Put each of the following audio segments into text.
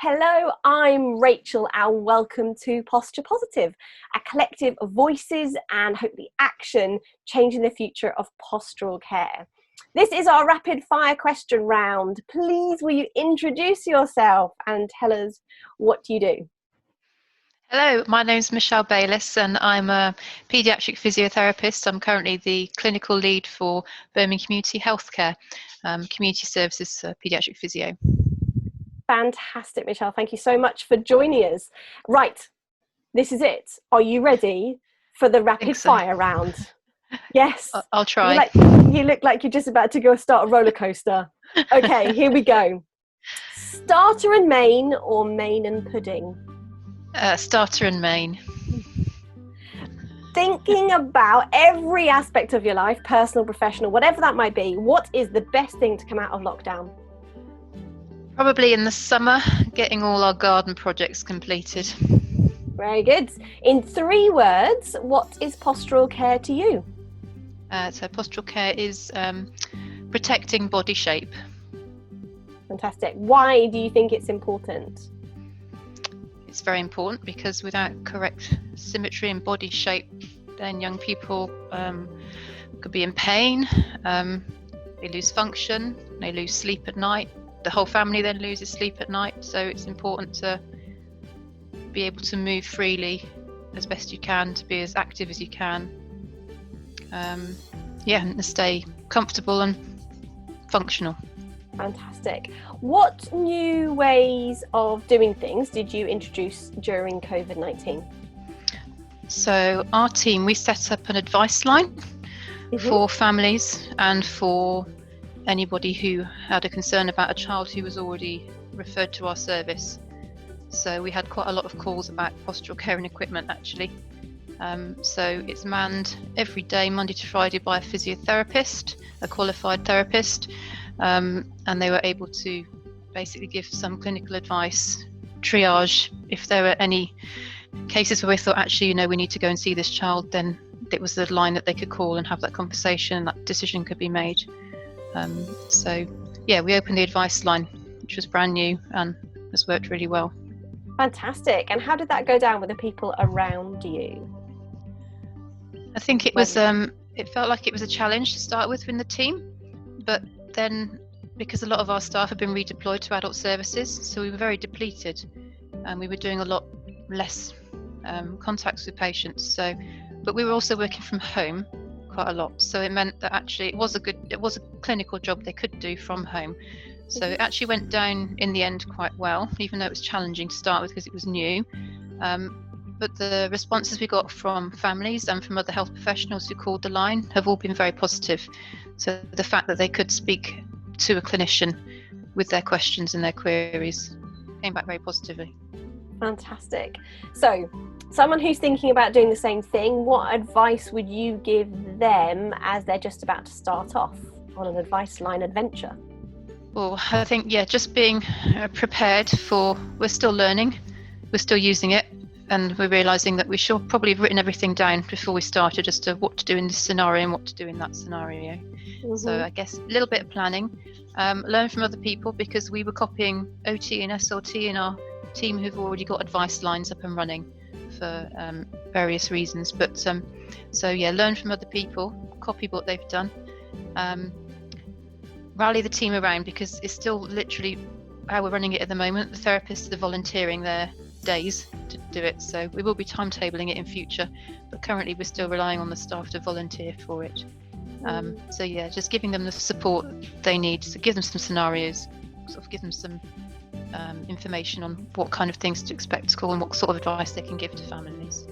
Hello, I'm Rachel and welcome to Posture Positive, a collective of voices and hopefully action changing the future of postural care. This is our rapid fire question round. Please will you introduce yourself and tell us what you do? Hello, my name's Michelle Baylis and I'm a paediatric physiotherapist. I'm currently the clinical lead for Birmingham Community Healthcare, Community Services Paediatric Physio. Fantastic, Michelle. Thank you so much for joining us. Right, this is it. Are you ready for the rapid fire round? Yes. I'll try. You look like you're just about to go start a roller coaster. Okay, here we go. Starter and main or main and pudding? Starter and main. Thinking about every aspect of your life, personal, professional, whatever that might be, what is the best thing to come out of lockdown? Probably in the summer, getting all our garden projects completed. Very good. In 3 words, what is postural care to you? So postural care is protecting body shape. Fantastic. Why do you think it's important? It's very important because without correct symmetry and body shape, then young people could be in pain, they lose function, they lose sleep at night. The whole family then loses sleep at night, so it's important to be able to move freely as best you can, to be as active as you can, and to stay comfortable and functional. Fantastic. What new ways of doing things did you introduce during COVID-19? So our team, we set up an advice line for families and for anybody who had a concern about a child who was already referred to our service. So we had quite a lot of calls about postural care and equipment actually. So it's manned every day, Monday to Friday, by a physiotherapist, a qualified therapist, and they were able to basically give some clinical advice, triage. If there were any cases where we thought actually, we need to go and see this child, then it was the line that they could call and have that conversation, and that decision could be made. We opened the advice line, which was brand new and has worked really well. Fantastic. And how did that go down with the people around you? I think it was it felt like it was a challenge to start with in the team, but then because a lot of our staff have been redeployed to adult services, so we were very depleted and we were doing a lot less contacts with patients, but we were also working from home quite a lot, so it meant that actually it was a clinical job they could do from home. So it actually went down in the end quite well, even though it was challenging to start with because it was new. But the responses we got from families and from other health professionals who called the line have all been very positive. So the fact that they could speak to a clinician with their questions and their queries came back very positively. Fantastic. So someone who's thinking about doing the same thing, what advice would you give them as they're just about to start off on an advice line adventure? Well, I think, just being prepared for, we're still learning, we're still using it, and we're realising that we should probably have written everything down before we started as to what to do in this scenario and what to do in that scenario. So I guess a little bit of planning, learn from other people, because we were copying OT and SLT in our team who've already got advice lines up and running for various reasons. But learn from other people, copy what they've done, rally the team around, because it's still literally how we're running it at the moment. The therapists are volunteering their days to do it, so we will be timetabling it in future, but currently we're still relying on the staff to volunteer for it. Just giving them the support they need, to give them some scenarios, sort of give them some information on what kind of things to expect to call and what sort of advice they can give to families.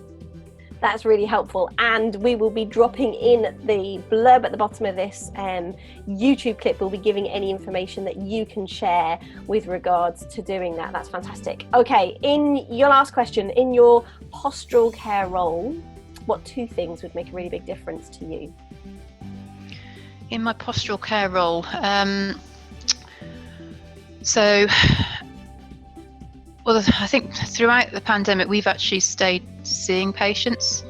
That's really helpful, and we will be dropping in the blurb at the bottom of this YouTube clip. We'll be giving any information that you can share with regards to doing that. That's fantastic. Okay, in your last question, in your postural care role, what 2 things would make a really big difference to you? In my postural care role, I think throughout the pandemic we've actually stayed seeing patients.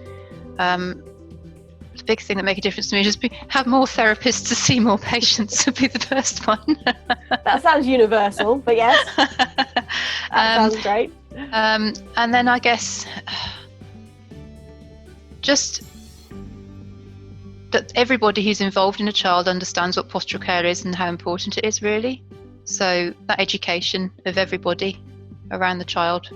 The big thing that make a difference to me is just have more therapists to see more patients would be the first one. That sounds universal, but yes. That sounds great. And then I guess just that everybody who's involved in a child understands what postural care is and how important it is, really. So that education of everybody around the child.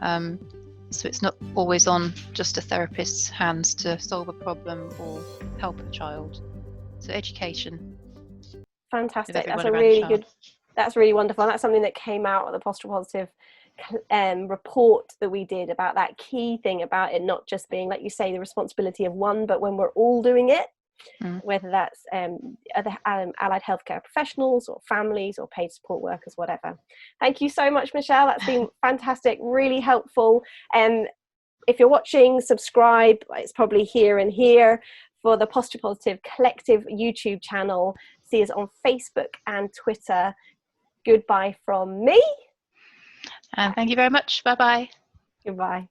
So it's not always on just a therapist's hands to solve a problem or help a child. So education. Fantastic. That's really wonderful. And that's something that came out of the Postural Positive report that we did about that key thing about it not just being, like you say, the responsibility of one, but when we're all doing it, whether that's other allied healthcare professionals or families or paid support workers, whatever. Thank you so much, Michelle. That's been fantastic, really helpful. If you're watching, subscribe. It's probably here and here for the Postural Positive Collective YouTube channel. See us on Facebook and Twitter. Goodbye from me. And thank you very much. Bye-bye. Goodbye.